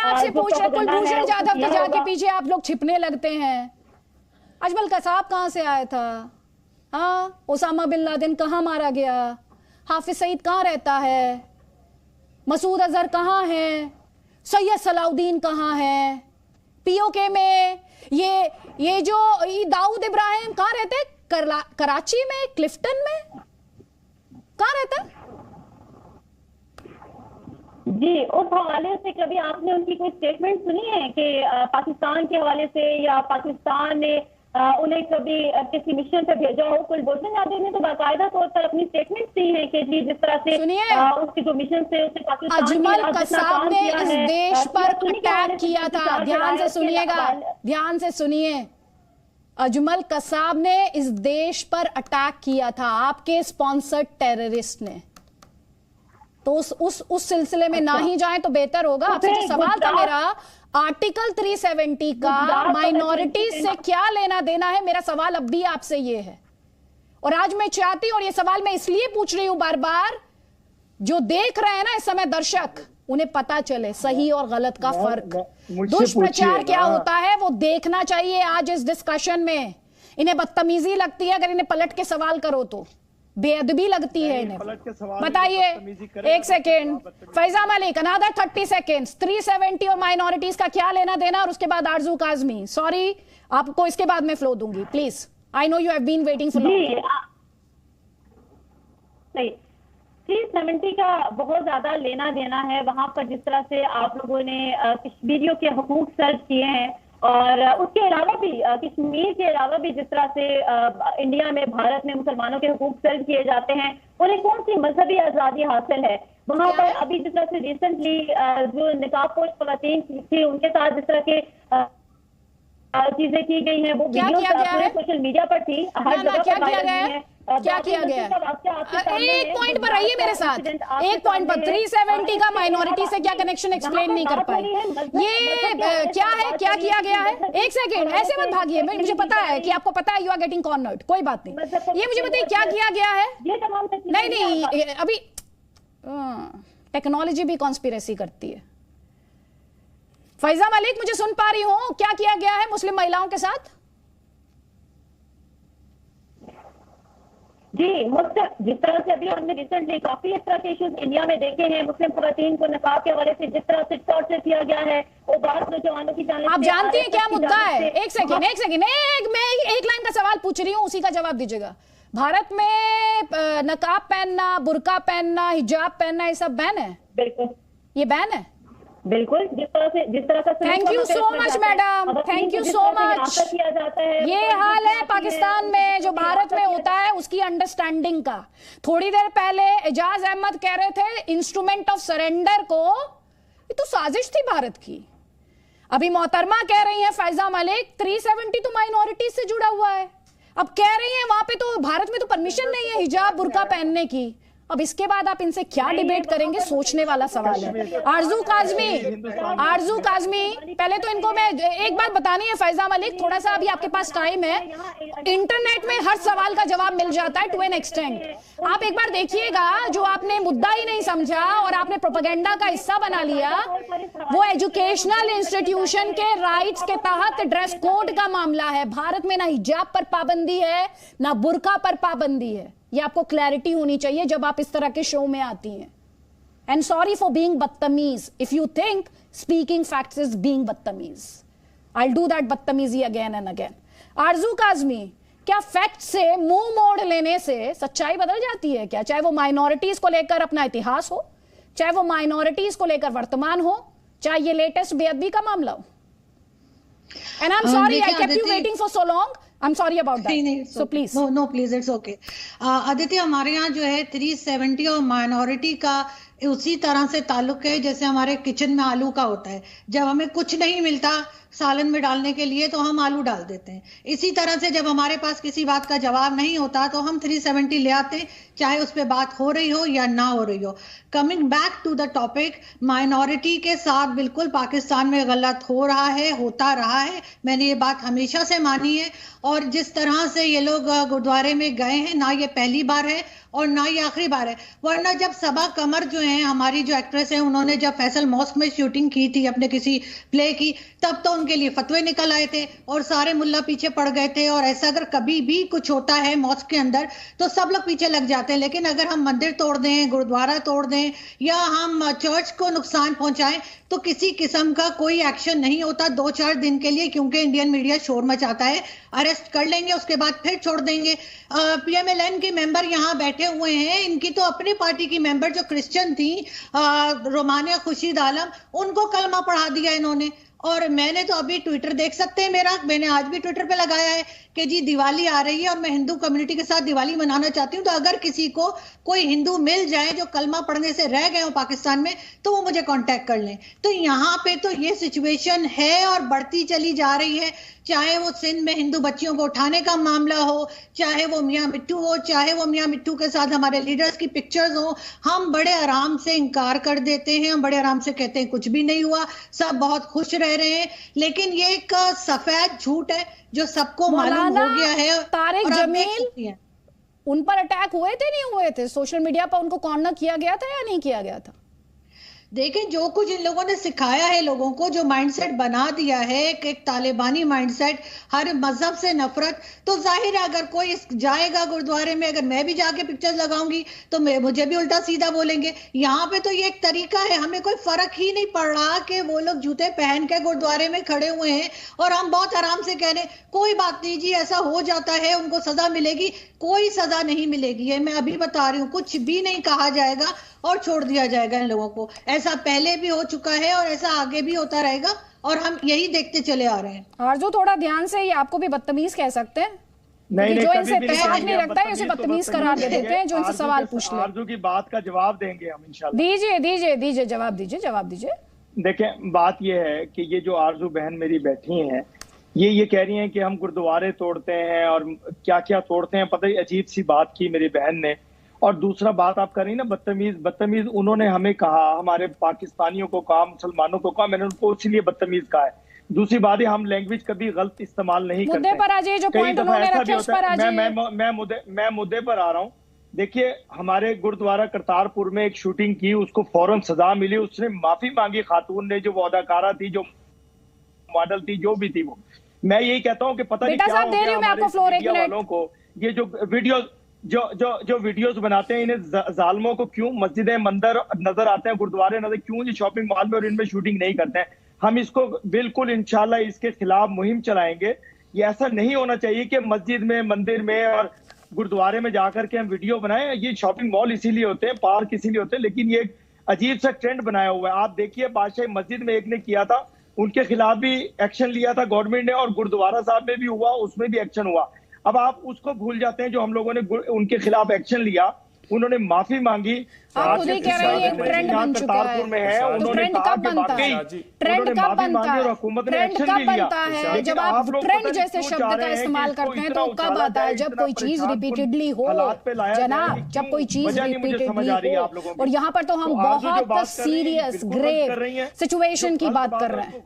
आपसे जो पूछ रहे, प्रोपेगेंडा है कुलभूषण उसको जाधव किया के जाके होगा। पीछे आप लोग छिपने लगते हैं। अजमल कसाब कहां से आया था? हाँ, ओसामा बिन लादेन कहां मारा गया? हाफिज सईद कहां रहता है? मसूद अजहर कहां है? सैयद सलाउद्दीन कहां है? पीओके में ये जो दाऊद इब्राहिम कहां रहते? कराची में, क्लिफ्टन में, कहां रहता है? जी, उस हवाले से कभी आपने उनकी कोई स्टेटमेंट सुनी है कि पाकिस्तान के हवाले से या पाकिस्तान ने उन्हें कभी किसी मिशन पे भेजा हो? कुलभूषण जाधव ने तो बाकायदा तौर पर अपनी स्टेटमेंट दी है कि जी जिस तरह से उसके जो मिशन से उसने पाकिस्तान अजमल के कसाब ने इस देश पर अटैक किया था। ध्यान से सुनिएगा, ध्यान से सुनिए। अजमल कसाब ने इस देश पर अटैक किया था, आपके स्पॉन्सर्ड टेररिस्ट ने। तो उस सिलसिले में ना ही जाएं तो बेहतर होगा। आपसे जो सवाल था मेरा, आर्टिकल 370 का माइनॉरिटीज से क्या लेना देना है, मेरा सवाल अब भी आपसे ये है। और आज मैं चाहती हूं, और ये सवाल मैं इसलिए पूछ रही हूं बार बार, जो देख रहे हैं ना इस समय दर्शक, उन्हें पता चले सही और गलत का फर्क। दुष्प्रचार क्या होता है वो देखना चाहिए आज इस डिस्कशन में। इन्हें बदतमीजी लगती है अगर इन्हें पलट के सवाल करो तो, बेअदबी लगती है इन्हें। बताइए, एक second, Faiza Malik, another 30 seconds. 370 और माइनॉरिटीज का क्या लेना देना, और उसके बाद आरजू काजमी। सॉरी, आपको इसके बाद में फ्लो दूंगी, please. I know you have been waiting for long. 370 का बहुत ज्यादा लेना देना है। वहां पर जिस तरह से आप लोगों ने कश्मीरियों के हुकूक सर्व किए हैं, और उसके अलावा भी कश्मीर के अलावा भी जिस तरह से इंडिया में, भारत में मुसलमानों के हुकूक सर्व किए जाते हैं, उन्हें कौन सी मजहबी आजादी हासिल है? वहां पर अभी जिस तरह से रिसेंटली जो निकाबपोश खवातीन थी उनके साथ जिस तरह के चीजें की गई हैं, वो वीडियो सोशल मीडिया पर थी, हर जगह पर वायरल हुई है। क्या किया गया? एक पॉइंट पर रहिए मेरे साथ, एक पॉइंट पर। 370 का माइनॉरिटी से क्या कनेक्शन एक्सप्लेन नहीं कर पाई। ये क्या है, क्या किया गया है? एक सेकेंड, ऐसे मत भागिए। मुझे पता है कि आपको पता है, यू आर गेटिंग कॉर्नर्ड, कोई बात नहीं। ये मुझे बताइए क्या किया गया है? नहीं, अभी टेक्नोलॉजी भी कॉन्स्पिरेसी करती है। फैजा मलिक, मुझे सुन पा रही हो? क्या किया गया है मुस्लिम महिलाओं के साथ? जी, जिस तरह से अभी हमने रिसेंटली काफी इस तरह के इश्यूज इंडिया में देखे हैं, मुस्लिम खवातीन को निकाब के हवाले से जिस तरह से टॉर्चर किया गया है, वो बात नौजवानों की जानिब से। आप जानती हैं क्या मुद्दा है? एक सेकेंड, मैं एक लाइन का सवाल पूछ रही हूँ, उसी का जवाब दीजिएगा। भारत में नकाब पहनना, बुर्का पहनना, हिजाब पहनना, ये सब बैन है? बिल्कुल, ये बैन है। बिल्कुल, जिस तरह का। Thank you so much madam, thank you so much. ये हाल है पाकिस्तान में जो भारत में होता है उसकी अंडरस्टैंडिंग का। थोड़ी देर पहले एजाज अहमद कह रहे थे इंस्ट्रूमेंट ऑफ सरेंडर को, ये तो साजिश थी भारत की। अभी मोहतरमा कह रही है फैजा मलिक 370 तो माइनॉरिटीज से जुड़ा हुआ है। अब कह रही है वहां पे तो भारत में तो परमिशन नहीं है हिजाब बुर्का पहनने की। अब इसके बाद आप इनसे क्या डिबेट करेंगे, सोचने वाला सवाल है। आरजू काजमी, पहले तो इनको मैं एक बात बतानी है फैजा मलिक, थोड़ा सा अभी आपके पास टाइम है। इंटरनेट में हर सवाल का जवाब मिल जाता है टू एन एक्सटेंट। आप एक बार देखिएगा, जो आपने मुद्दा ही नहीं समझा और आपने प्रोपेगेंडा का हिस्सा बना लिया, वो एजुकेशनल इंस्टीट्यूशन के राइट्स के तहत ड्रेस कोड का मामला है। भारत में ना हिजाब पर पाबंदी है, ना बुर्का पर पाबंदी है। ये आपको क्लैरिटी होनी चाहिए जब आप इस तरह के शो में आती हैं। एंड सॉरी फॉर बीइंग बदतमीज if you think speaking facts is being बदतमीज। आई डू दैट बदतमीजी अगेन एंड अगेन। आरजू काजमी, क्या फैक्ट से मुंह मोड़ लेने से सच्चाई बदल जाती है क्या? चाहे वो माइनॉरिटीज को लेकर अपना इतिहास हो, चाहे वो माइनॉरिटीज को लेकर वर्तमान हो, चाहे ये लेटेस्ट बेअदबी का मामला हो। And I am sorry I kept you waiting for so long. I'm sorry about that. So please. No, please, it's okay. Aditya, हमारे यहाँ जो है 370 और माइनॉरिटी का उसी तरह से ताल्लुक है जैसे हमारे किचन में आलू का होता है। जब हमें कुछ नहीं मिलता सालन में डालने के लिए तो हम आलू डाल देते हैं। इसी तरह से जब हमारे पास किसी बात का जवाब नहीं होता तो हम 370 ले आते हैं, चाहे उस पर बात हो रही हो या ना हो रही हो। Coming back to the topic, minority के साथ बिल्कुल पाकिस्तान में गलत हो रहा है, होता रहा है। मैंने ये बात हमेशा से मानी है। और जिस तरह से ये लोग गुरुद्वारे में गए हैं ना, ये पहली बार है और ना ही आखिरी बार है। वरना जब सबा कमर जो है हमारी जो एक्ट्रेस है, उन्होंने जब फैसल मॉस्क में शूटिंग की थी अपने किसी प्ले की, तब तो उनके लिए फतवे निकल आए थे और सारे मुल्ला पीछे पड़ गए थे। और ऐसा अगर कभी भी कुछ होता है मॉस्क के अंदर तो सब लोग पीछे लग जाते हैं, लेकिन अगर हम मंदिर तोड़ दें, गुरुद्वारा तोड़ दें या हम चर्च को नुकसान पहुंचाएं तो किसी किस्म का कोई एक्शन नहीं होता 2-4 दिन के लिए, क्योंकि इंडियन मीडिया शोर मचाता है। अरेस्ट कर लेंगे, उसके बाद फिर छोड़ देंगे। पीएमएलएन के मेंबर यहाँ बैठे हुए हैं, इनकी तो अपनी पार्टी की मेंबर जो क्रिश्चियन थी, रोमानिया खुर्शीद आलम, उनको कलमा पढ़ा दिया इन्होंने। और मैंने तो अभी ट्विटर देख सकते हैं मेरा, मैंने आज भी ट्विटर पे लगाया है कि जी दिवाली आ रही है और मैं हिंदू कम्युनिटी के साथ दिवाली मनाना चाहती हूँ, तो अगर किसी को कोई हिंदू मिल जाए जो कलमा पढ़ने से रह गए हो पाकिस्तान में, तो वो मुझे कांटेक्ट कर लें। तो यहाँ पे तो ये सिचुएशन है और बढ़ती चली जा रही है, चाहे वो सिंध में हिंदू बच्चियों को उठाने का मामला हो, चाहे वो मियाँ मिट्टू हो, चाहे वो मियाँ मिट्टू के साथ हमारे लीडर्स की पिक्चर्स हो। हम बड़े आराम से इनकार कर देते हैं, हम बड़े आराम से कहते हैं कुछ भी नहीं हुआ, सब बहुत खुश रह रहे हैं। लेकिन ये एक सफेद झूठ है जो सबको मालूम हो गया है। तारिक जमील, उन पर अटैक हुए थे नहीं हुए थे? सोशल मीडिया पर उनको कॉर्नर किया गया था या नहीं किया गया था? देखिए, जो कुछ इन लोगों ने सिखाया है लोगों को, जो माइंडसेट बना दिया है एक तालिबानी माइंडसेट, हर मजहब से नफरत, तो जाहिर है अगर कोई जाएगा गुरुद्वारे में, अगर मैं भी जाके पिक्चर्स लगाऊंगी तो मुझे भी उल्टा सीधा बोलेंगे। यहाँ पे तो ये एक तरीका है, हमें कोई फर्क ही नहीं पड़ रहा कि वो लोग जूते पहन के गुरुद्वारे में खड़े हुए हैं और हम बहुत आराम से कह रहे हैं कोई बात नहीं जी, ऐसा हो जाता है, उनको सजा मिलेगी। कोई सजा नहीं मिलेगी, ये मैं अभी बता रही हूँ, कुछ भी नहीं कहा जाएगा और छोड़ दिया जाएगा इन लोगों को। ऐसा पहले भी हो चुका है और ऐसा आगे भी होता रहेगा और हम यही देखते चले आ रहे हैं। आरजू, थोड़ा ध्यान से, ये आपको भी बदतमीज कह सकते हैं? नहीं, जो इनसे इत्तेफाक नहीं रखता है उसे बदतमीज करार दे देते हैं जो इनसे सवाल पूछ ले। आरजू की बात का जवाब देंगे हम इंशाल्लाह। दीजिए जवाब दीजिए। देखें, बात ये है कि ये जो आरजू बहन मेरी बैठी हैं, ये कह रही हैं कि हम गुरुद्वारे तोड़ते हैं और क्या क्या तोड़ते हैं। पता ही अजीब सी बात की मेरी बहन ने। और दूसरा बात आप कर रही ना बदतमीज, उन्होंने हमें कहा, हमारे पाकिस्तानियों को कहा, मुसलमानों को कहा, मैंने उनको इसीलिए बदतमीज कहा है। दूसरी बात है, हम लैंग्वेज कभी गलत इस्तेमाल नहीं करते। मुद्दे पर आ जाइए, जो पॉइंट उन्होंने रखे उस पर आ जाइए। मैं मुद्दे पर आ रहा हूँ। देखिए, हमारे गुरुद्वारा करतारपुर में एक शूटिंग की, उसको फौरन सजा मिली, उसने माफी मांगी खातून ने, जो वो अदाकारा थी, जो मॉडल थी, जो भी थी वो। मैं यही कहता हूँ कि पता नहीं क्या हो गया हमारे मीडिया वालों को, ये जो वीडियोस बनाते हैं, इन्हें जालमों को क्यों मस्जिदें मंदिर नजर आते हैं, गुरुद्वारे नजर, क्यों ये शॉपिंग मॉल में और इनमें शूटिंग नहीं करते हैं? हम इसको बिल्कुल इंशाल्लाह इसके खिलाफ मुहिम चलाएंगे। ये ऐसा नहीं होना चाहिए कि मस्जिद में, मंदिर में और गुरुद्वारे में जाकर के हम वीडियो बनाएं। ये शॉपिंग मॉल इसीलिए होते हैं, पार्क इसीलिए होते हैं, लेकिन ये अजीब सा ट्रेंड बनाया हुआ है। आप देखिए, बादशाही मस्जिद में एक ने किया था, उनके खिलाफ भी एक्शन लिया था गवर्नमेंट ने, और गुरुद्वारा साहब में भी हुआ, उसमें भी एक्शन हुआ। अब आप उसको भूल जाते हैं जो हम लोगों ने उनके खिलाफ एक्शन लिया, उन्होंने माफी मांगी। आप खुद ही कह रहे हैं ट्रेंड बन चुका है, तो ट्रेंड कब बनता है? ट्रेंड कब बनता है? ट्रेंड कब बनता है? जब आप ट्रेंड जैसे शब्द का इस्तेमाल करते हैं तो कब आता है? जब कोई चीज रिपीटेडली हो जनाब, जब कोई चीज रिपीटेडली हो। और यहाँ पर तो हम बहुत सीरियस ग्रेव सिचुएशन की बात कर रहे हैं।